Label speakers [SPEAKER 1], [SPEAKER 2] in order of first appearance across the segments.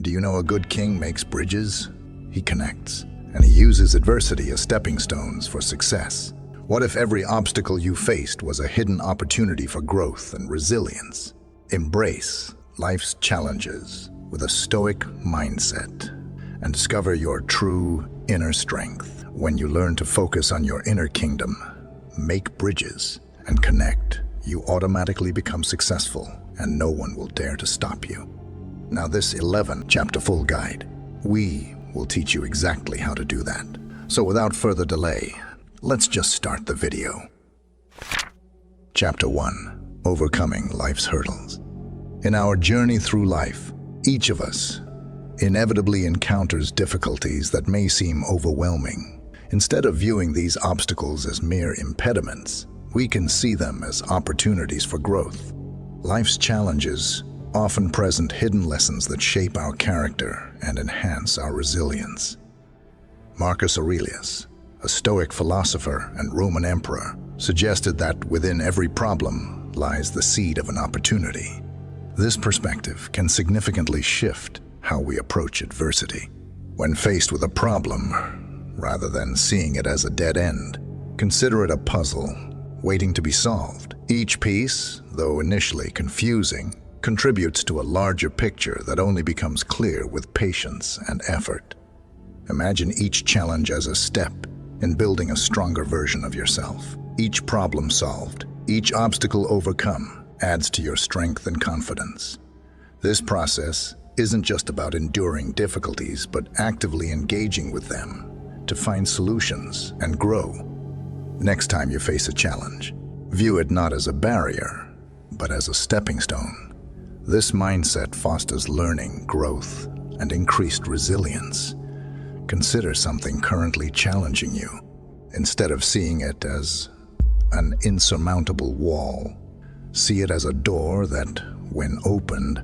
[SPEAKER 1] Do you know a good king makes bridges? He connects, and he uses adversity as stepping stones for success. What if every obstacle you faced was a hidden opportunity for growth and resilience? Embrace life's challenges with a stoic mindset and discover your true inner strength. When you learn to focus on your inner kingdom, make bridges, and connect, you automatically become successful, and no one will dare to stop you. Now, this 11-chapter full guide, we will teach you exactly how to do that. So without further delay, let's just start the video. Chapter 1. Overcoming Life's Hurdles. In our journey through life, each of us inevitably encounters difficulties that may seem overwhelming. Instead of viewing these obstacles as mere impediments, we can see them as opportunities for growth. Life's challenges often present hidden lessons that shape our character and enhance our resilience. Marcus Aurelius, a Stoic philosopher and Roman emperor, suggested that within every problem lies the seed of an opportunity. This perspective can significantly shift how we approach adversity. When faced with a problem, rather than seeing it as a dead end, consider it a puzzle waiting to be solved. Each piece, though initially confusing, contributes to a larger picture that only becomes clear with patience and effort. Imagine each challenge as a step in building a stronger version of yourself. Each problem solved, each obstacle overcome, adds to your strength and confidence. This process isn't just about enduring difficulties, but actively engaging with them to find solutions and grow. Next time you face a challenge, view it not as a barrier, but as a stepping stone. This mindset fosters learning, growth, and increased resilience. Consider something currently challenging you. Instead of seeing it as an insurmountable wall, see it as a door that, when opened,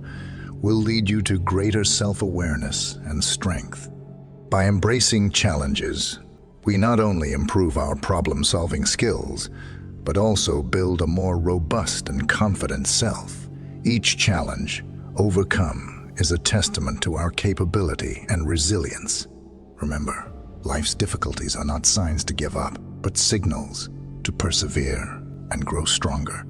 [SPEAKER 1] will lead you to greater self-awareness and strength. By embracing challenges, we not only improve our problem-solving skills, but also build a more robust and confident self. Each challenge overcome is a testament to our capability and resilience. Remember, life's difficulties are not signs to give up, but signals to persevere and grow stronger.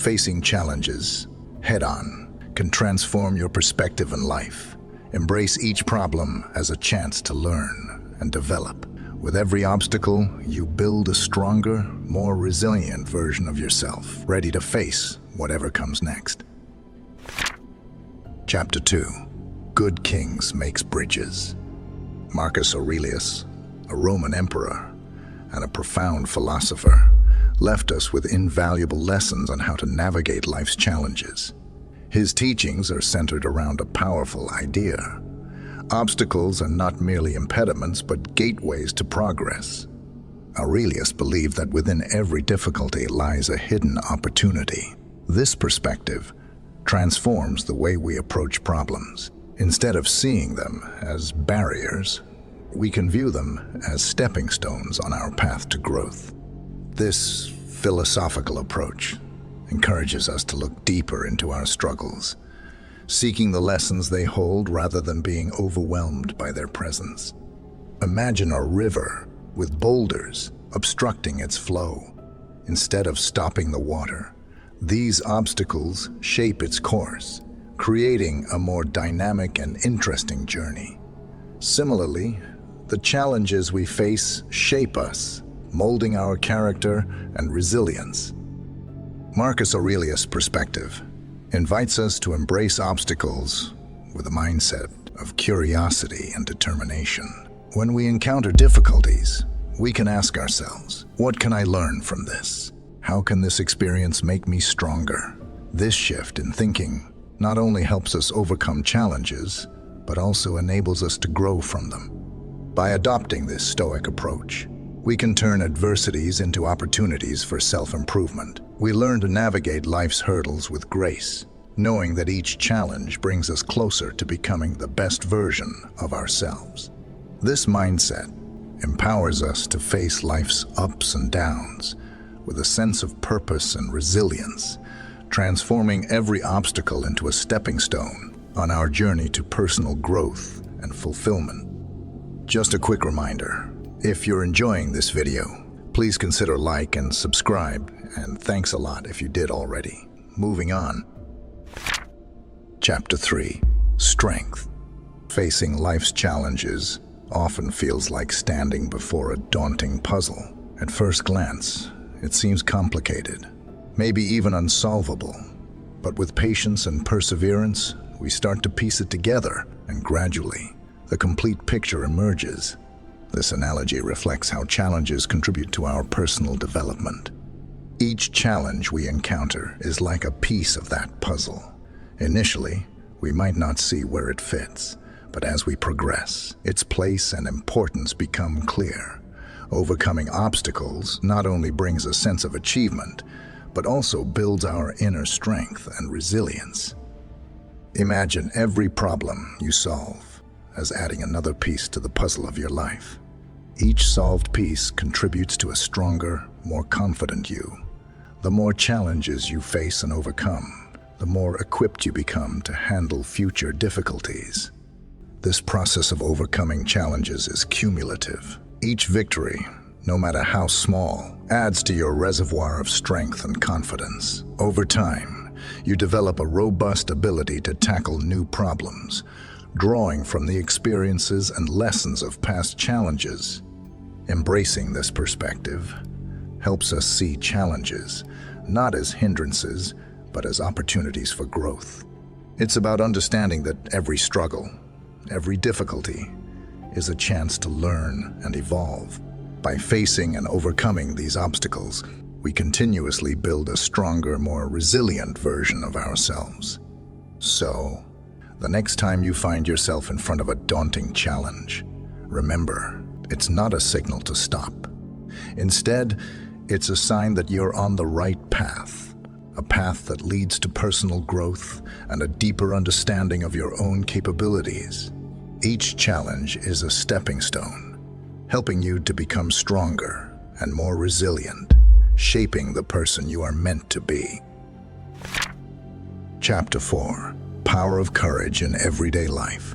[SPEAKER 1] Facing challenges head-on can transform your perspective in life. Embrace each problem as a chance to learn and develop. With every obstacle, you build a stronger, more resilient version of yourself, ready to face whatever comes next. Chapter 2. Good Kings Makes Bridges. Marcus Aurelius, a Roman emperor and a profound philosopher, left us with invaluable lessons on how to navigate life's challenges. His teachings are centered around a powerful idea. Obstacles are not merely impediments, but gateways to progress. Aurelius believed that within every difficulty lies a hidden opportunity. This perspective transforms the way we approach problems. Instead of seeing them as barriers, we can view them as stepping stones on our path to growth. This philosophical approach encourages us to look deeper into our struggles, seeking the lessons they hold rather than being overwhelmed by their presence. Imagine a river with boulders obstructing its flow. Instead of stopping the water, these obstacles shape its course, creating a more dynamic and interesting journey. Similarly, the challenges we face shape us, molding our character and resilience. Marcus Aurelius' perspective invites us to embrace obstacles with a mindset of curiosity and determination. When we encounter difficulties, we can ask ourselves, what can I learn from this? How can this experience make me stronger? This shift in thinking not only helps us overcome challenges, but also enables us to grow from them. By adopting this stoic approach, we can turn adversities into opportunities for self-improvement. We learn to navigate life's hurdles with grace, knowing that each challenge brings us closer to becoming the best version of ourselves. This mindset empowers us to face life's ups and downs with a sense of purpose and resilience, transforming every obstacle into a stepping stone on our journey to personal growth and fulfillment. Just a quick reminder, if you're enjoying this video, please consider like and subscribe, and thanks a lot if you did already. Moving on. Chapter 3. Strength. Facing life's challenges often feels like standing before a daunting puzzle. At first glance, it seems complicated, maybe even unsolvable. But with patience and perseverance, we start to piece it together, and gradually, the complete picture emerges. This analogy reflects how challenges contribute to our personal development. Each challenge we encounter is like a piece of that puzzle. Initially, we might not see where it fits, but as we progress, its place and importance become clear. Overcoming obstacles not only brings a sense of achievement, but also builds our inner strength and resilience. Imagine every problem you solve as adding another piece to the puzzle of your life. Each solved piece contributes to a stronger, more confident you. The more challenges you face and overcome, the more equipped you become to handle future difficulties. This process of overcoming challenges is cumulative. Each victory, no matter how small, adds to your reservoir of strength and confidence. Over time, you develop a robust ability to tackle new problems, drawing from the experiences and lessons of past challenges. Embracing this perspective helps us see challenges not as hindrances, but as opportunities for growth. It's about understanding that every struggle, every difficulty, is a chance to learn and evolve. By facing and overcoming these obstacles, we continuously build a stronger, more resilient version of ourselves. So, the next time you find yourself in front of a daunting challenge, remember, it's not a signal to stop. Instead, it's a sign that you're on the right path, a path that leads to personal growth and a deeper understanding of your own capabilities. Each challenge is a stepping stone, helping you to become stronger and more resilient, shaping the person you are meant to be. Chapter 4. Power of courage in everyday life.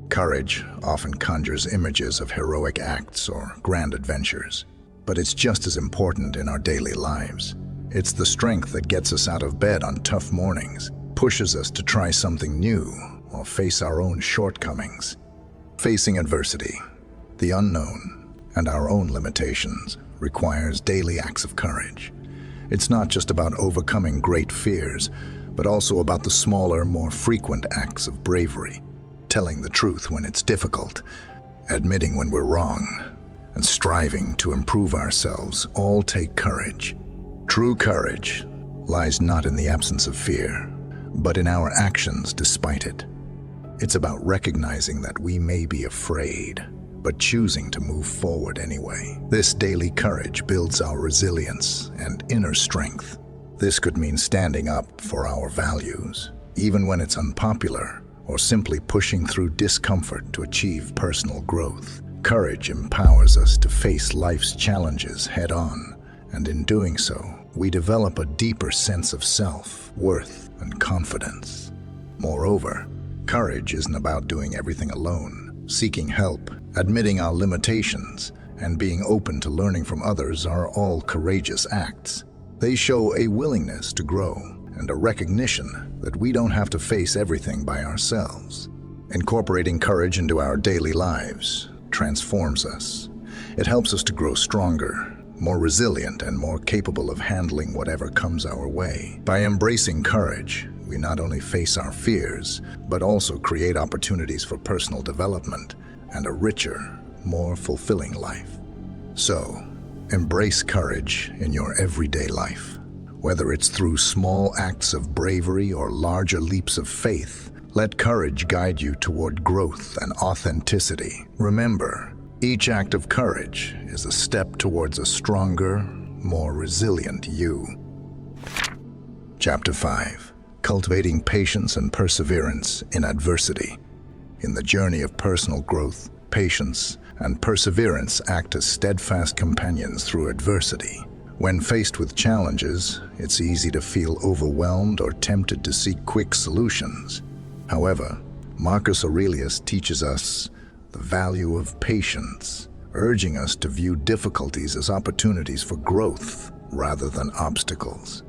[SPEAKER 1] Courage often conjures images of heroic acts or grand adventures, but it's just as important in our daily lives. It's the strength that gets us out of bed on tough mornings, pushes us to try something new or face our own shortcomings. Facing adversity, the unknown, and our own limitations requires daily acts of courage. It's not just about overcoming great fears, but also about the smaller, more frequent acts of bravery, telling the truth when it's difficult, admitting when we're wrong, and striving to improve ourselves all take courage. True courage lies not in the absence of fear, but in our actions despite it. It's about recognizing that we may be afraid, but choosing to move forward anyway. This daily courage builds our resilience and inner strength. This could mean standing up for our values, even when it's unpopular, or simply pushing through discomfort to achieve personal growth. Courage empowers us to face life's challenges head-on, and in doing so, we develop a deeper sense of self-worth and confidence. Moreover, courage isn't about doing everything alone. Seeking help, admitting our limitations, and being open to learning from others are all courageous acts. They show a willingness to grow and a recognition that we don't have to face everything by ourselves. Incorporating courage into our daily lives transforms us. It helps us to grow stronger, more resilient, and more capable of handling whatever comes our way. By embracing courage, we not only face our fears, but also create opportunities for personal development and a richer, more fulfilling life. So, embrace courage in your everyday life. Whether it's through small acts of bravery or larger leaps of faith, let courage guide you toward growth and authenticity. Remember, each act of courage is a step towards a stronger, more resilient you. Chapter 5. Cultivating patience and perseverance in adversity. In the journey of personal growth, patience and perseverance act as steadfast companions through adversity. When faced with challenges, it's easy to feel overwhelmed or tempted to seek quick solutions. However, Marcus Aurelius teaches us the value of patience, urging us to view difficulties as opportunities for growth rather than obstacles.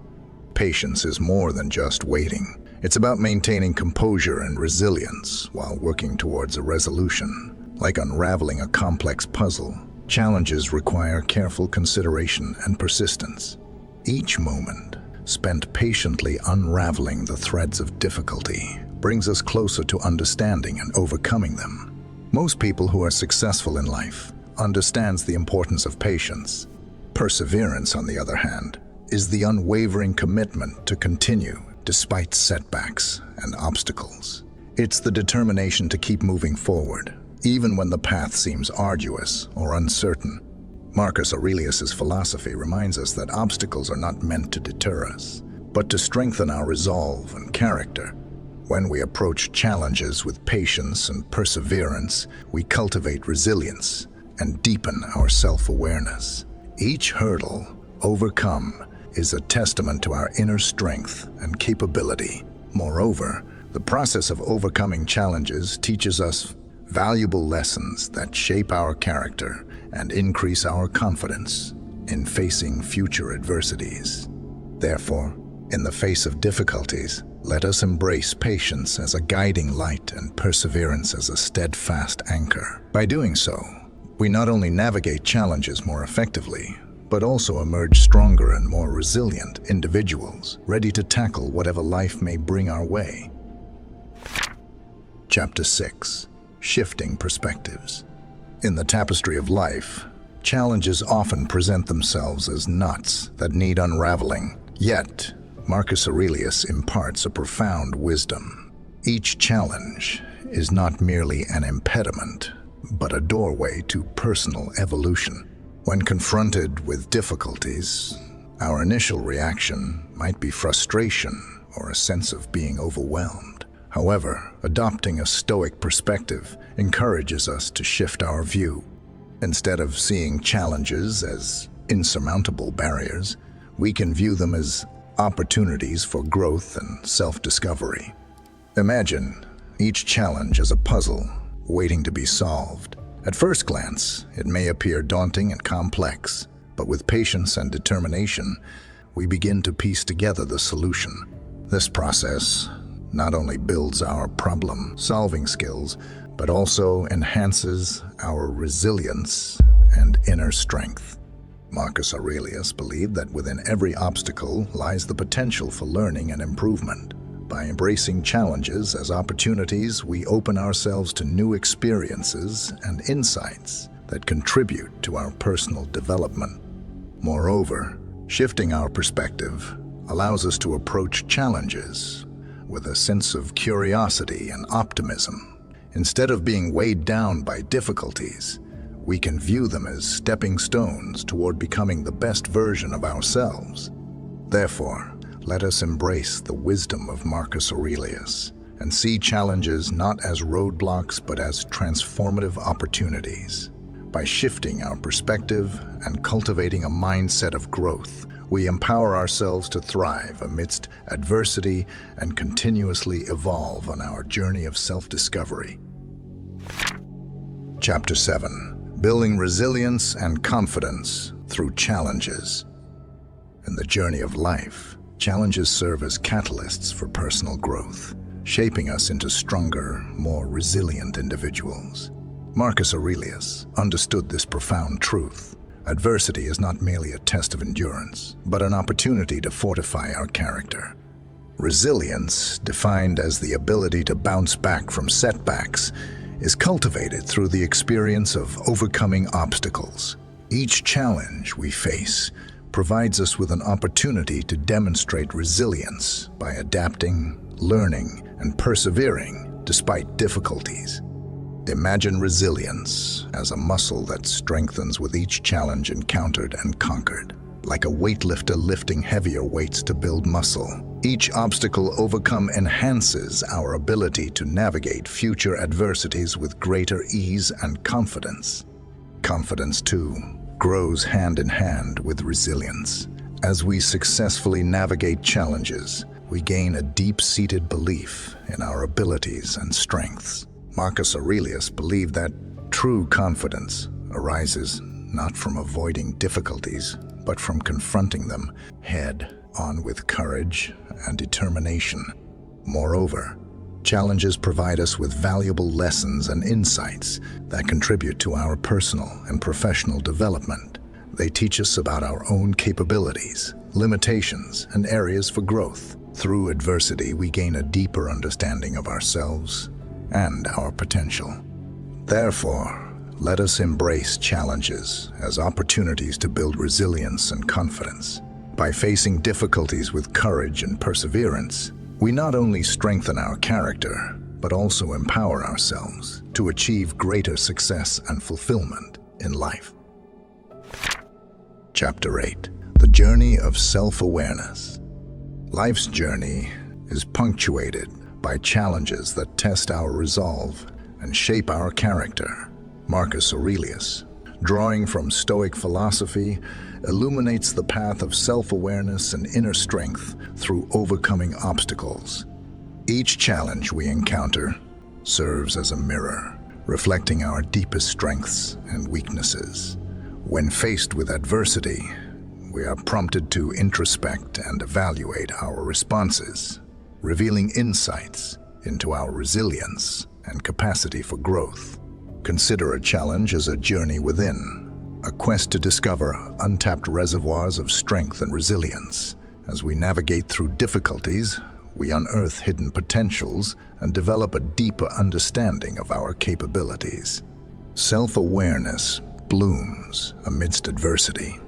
[SPEAKER 1] Patience is more than just waiting. It's about maintaining composure and resilience while working towards a resolution. Like unraveling a complex puzzle, challenges require careful consideration and persistence. Each moment spent patiently unraveling the threads of difficulty brings us closer to understanding and overcoming them. Most people who are successful in life understands the importance of patience. Perseverance, on the other hand, is the unwavering commitment to continue despite setbacks and obstacles. It's the determination to keep moving forward, even when the path seems arduous or uncertain. Marcus Aurelius's philosophy reminds us that obstacles are not meant to deter us, but to strengthen our resolve and character. When we approach challenges with patience and perseverance, we cultivate resilience and deepen our self-awareness. Each hurdle overcome is a testament to our inner strength and capability. Moreover, the process of overcoming challenges teaches us valuable lessons that shape our character and increase our confidence in facing future adversities. Therefore, in the face of difficulties, let us embrace patience as a guiding light and perseverance as a steadfast anchor. By doing so, we not only navigate challenges more effectively, but also emerge stronger and more resilient individuals, ready to tackle whatever life may bring our way. Chapter 6. Shifting Perspectives. In the tapestry of life, challenges often present themselves as knots that need unraveling. Yet, Marcus Aurelius imparts a profound wisdom. Each challenge is not merely an impediment, but a doorway to personal evolution. When confronted with difficulties, our initial reaction might be frustration or a sense of being overwhelmed. However, adopting a stoic perspective encourages us to shift our view. Instead of seeing challenges as insurmountable barriers, we can view them as opportunities for growth and self-discovery. Imagine each challenge as a puzzle waiting to be solved. At first glance, it may appear daunting and complex, but with patience and determination, we begin to piece together the solution. This process not only builds our problem-solving skills, but also enhances our resilience and inner strength. Marcus Aurelius believed that within every obstacle lies the potential for learning and improvement. By embracing challenges as opportunities, we open ourselves to new experiences and insights that contribute to our personal development. Moreover, shifting our perspective allows us to approach challenges with a sense of curiosity and optimism. Instead of being weighed down by difficulties, we can view them as stepping stones toward becoming the best version of ourselves. Therefore, let us embrace the wisdom of Marcus Aurelius and see challenges not as roadblocks but as transformative opportunities. By shifting our perspective and cultivating a mindset of growth, we empower ourselves to thrive amidst adversity and continuously evolve on our journey of self-discovery. Chapter 7. Building Resilience and Confidence Through Challenges. In the journey of life, challenges serve as catalysts for personal growth, shaping us into stronger, more resilient individuals. Marcus Aurelius understood this profound truth. Adversity is not merely a test of endurance, but an opportunity to fortify our character. Resilience, defined as the ability to bounce back from setbacks, is cultivated through the experience of overcoming obstacles. Each challenge we face provides us with an opportunity to demonstrate resilience by adapting, learning, and persevering despite difficulties. Imagine resilience as a muscle that strengthens with each challenge encountered and conquered. Like a weightlifter lifting heavier weights to build muscle, each obstacle overcome enhances our ability to navigate future adversities with greater ease and confidence. Confidence, too, grows hand in hand with resilience. As we successfully navigate challenges, we gain a deep-seated belief in our abilities and strengths. Marcus Aurelius believed that true confidence arises not from avoiding difficulties, but from confronting them head-on with courage and determination. Moreover, challenges provide us with valuable lessons and insights that contribute to our personal and professional development. They teach us about our own capabilities, limitations, and areas for growth. Through adversity, we gain a deeper understanding of ourselves and our potential. Therefore, let us embrace challenges as opportunities to build resilience and confidence. By facing difficulties with courage and perseverance, we not only strengthen our character, but also empower ourselves to achieve greater success and fulfillment in life. Chapter 8. The Journey of Self-Awareness. Life's journey is punctuated by challenges that test our resolve and shape our character. Marcus Aurelius, drawing from Stoic philosophy, illuminates the path of self-awareness and inner strength through overcoming obstacles. Each challenge we encounter serves as a mirror, reflecting our deepest strengths and weaknesses. When faced with adversity, we are prompted to introspect and evaluate our responses, revealing insights into our resilience and capacity for growth. Consider a challenge as a journey within, a quest to discover untapped reservoirs of strength and resilience. As we navigate through difficulties, we unearth hidden potentials and develop a deeper understanding of our capabilities. Self-awareness blooms amidst adversity,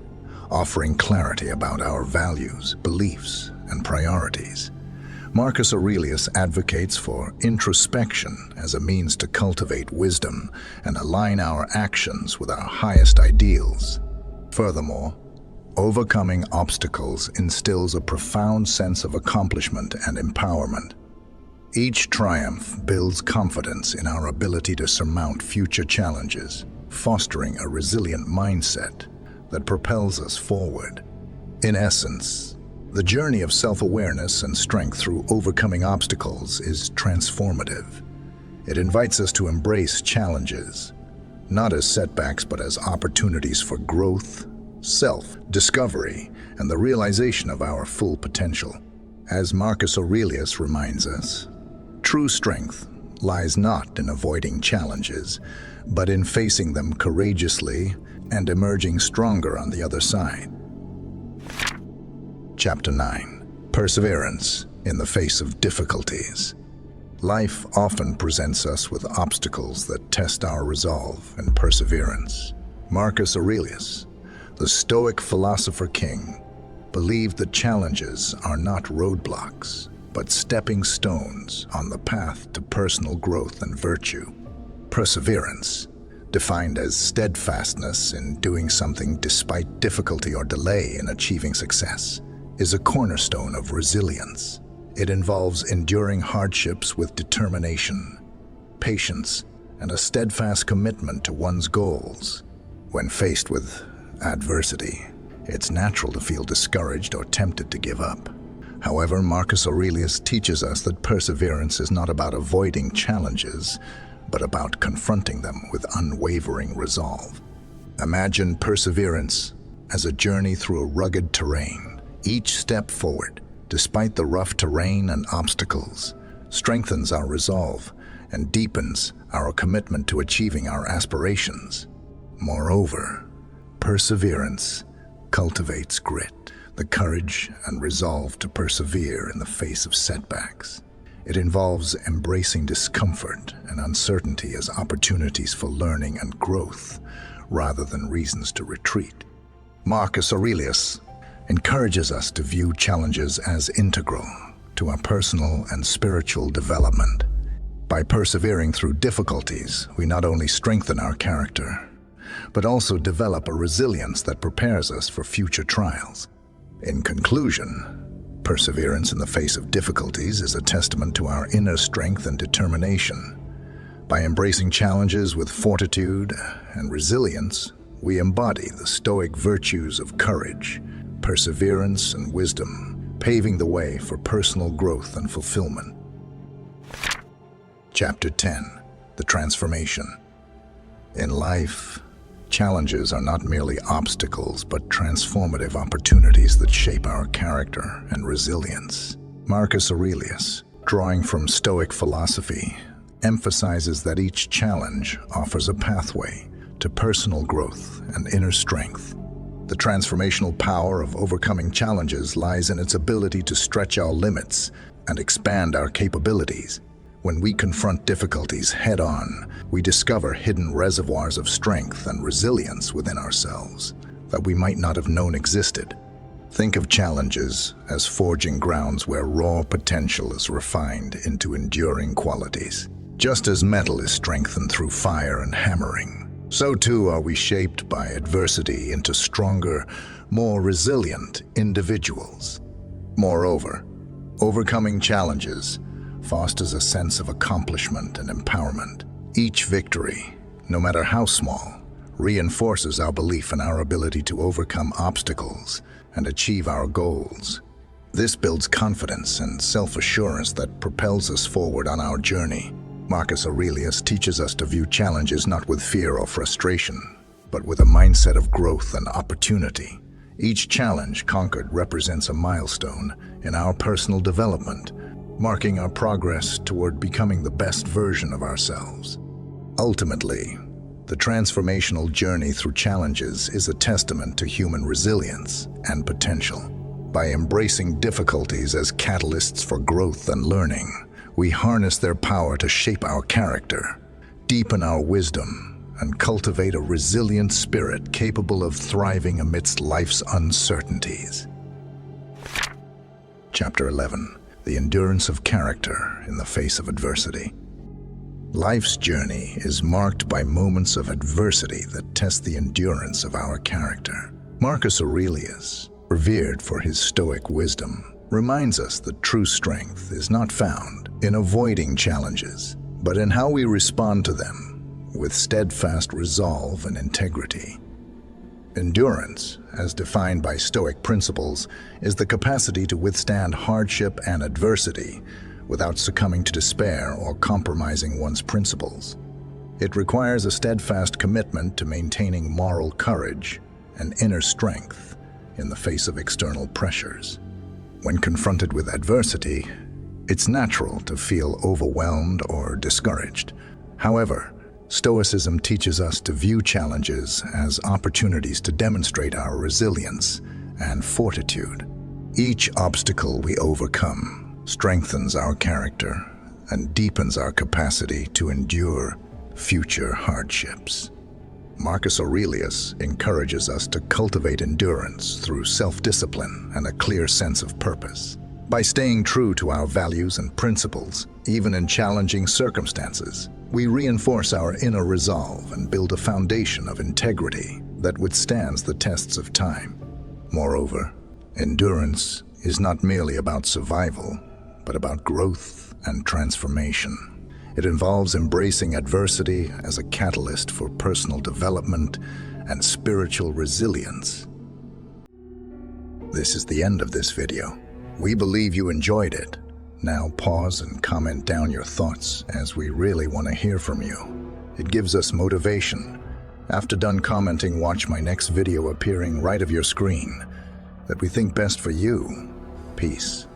[SPEAKER 1] offering clarity about our values, beliefs, and priorities. Marcus Aurelius advocates for introspection as a means to cultivate wisdom and align our actions with our highest ideals. Furthermore, overcoming obstacles instills a profound sense of accomplishment and empowerment. Each triumph builds confidence in our ability to surmount future challenges, fostering a resilient mindset that propels us forward. In essence, the journey of self-awareness and strength through overcoming obstacles is transformative. It invites us to embrace challenges, not as setbacks but as opportunities for growth, self-discovery, and the realization of our full potential. As Marcus Aurelius reminds us, true strength lies not in avoiding challenges, but in facing them courageously and emerging stronger on the other side. Chapter 9. Perseverance in the face of difficulties. Life often presents us with obstacles that test our resolve and perseverance. Marcus Aurelius, the Stoic philosopher king, believed that challenges are not roadblocks, but stepping stones on the path to personal growth and virtue. Perseverance, defined as steadfastness in doing something despite difficulty or delay in achieving success, is a cornerstone of resilience. It involves enduring hardships with determination, patience, and a steadfast commitment to one's goals. When faced with adversity, it's natural to feel discouraged or tempted to give up. However, Marcus Aurelius teaches us that perseverance is not about avoiding challenges, but about confronting them with unwavering resolve. Imagine perseverance as a journey through a rugged terrain. Each step forward, despite the rough terrain and obstacles, strengthens our resolve and deepens our commitment to achieving our aspirations. Moreover, perseverance cultivates grit, the courage and resolve to persevere in the face of setbacks. It involves embracing discomfort and uncertainty as opportunities for learning and growth, rather than reasons to retreat. Marcus Aurelius encourages us to view challenges as integral to our personal and spiritual development. By persevering through difficulties, we not only strengthen our character, but also develop a resilience that prepares us for future trials. In conclusion, perseverance in the face of difficulties is a testament to our inner strength and determination. By embracing challenges with fortitude and resilience, we embody the stoic virtues of courage, perseverance, and wisdom, paving the way for personal growth and fulfillment. Chapter 10. The Transformation. In life, challenges are not merely obstacles, but transformative opportunities that shape our character and resilience. Marcus Aurelius, drawing from Stoic philosophy, emphasizes that each challenge offers a pathway to personal growth and inner strength. The transformational power of overcoming challenges lies in its ability to stretch our limits and expand our capabilities. When we confront difficulties head-on, we discover hidden reservoirs of strength and resilience within ourselves that we might not have known existed. Think of challenges as forging grounds where raw potential is refined into enduring qualities. Just as metal is strengthened through fire and hammering, so too are we shaped by adversity into stronger, more resilient individuals. Moreover, overcoming challenges fosters a sense of accomplishment and empowerment. Each victory, no matter how small, reinforces our belief in our ability to overcome obstacles and achieve our goals. This builds confidence and self-assurance that propels us forward on our journey. Marcus Aurelius teaches us to view challenges not with fear or frustration, but with a mindset of growth and opportunity. Each challenge conquered represents a milestone in our personal development, marking our progress toward becoming the best version of ourselves. Ultimately, the transformational journey through challenges is a testament to human resilience and potential. By embracing difficulties as catalysts for growth and learning, we harness their power to shape our character, deepen our wisdom, and cultivate a resilient spirit capable of thriving amidst life's uncertainties. Chapter 11. The Endurance of Character in the Face of Adversity. Life's journey is marked by moments of adversity that test the endurance of our character. Marcus Aurelius, revered for his stoic wisdom, reminds us that true strength is not found in avoiding challenges, but in how we respond to them with steadfast resolve and integrity. Endurance, as defined by Stoic principles, is the capacity to withstand hardship and adversity without succumbing to despair or compromising one's principles. It requires a steadfast commitment to maintaining moral courage and inner strength in the face of external pressures. When confronted with adversity, it's natural to feel overwhelmed or discouraged. However, Stoicism teaches us to view challenges as opportunities to demonstrate our resilience and fortitude. Each obstacle we overcome strengthens our character and deepens our capacity to endure future hardships. Marcus Aurelius encourages us to cultivate endurance through self-discipline and a clear sense of purpose. By staying true to our values and principles, even in challenging circumstances, we reinforce our inner resolve and build a foundation of integrity that withstands the tests of time. Moreover, endurance is not merely about survival, but about growth and transformation. It involves embracing adversity as a catalyst for personal development and spiritual resilience. This is the end of this video. We believe you enjoyed it. Now pause and comment down your thoughts, as we really want to hear from you. It gives us motivation. After done commenting, watch my next video appearing right of your screen that we think best for you. Peace.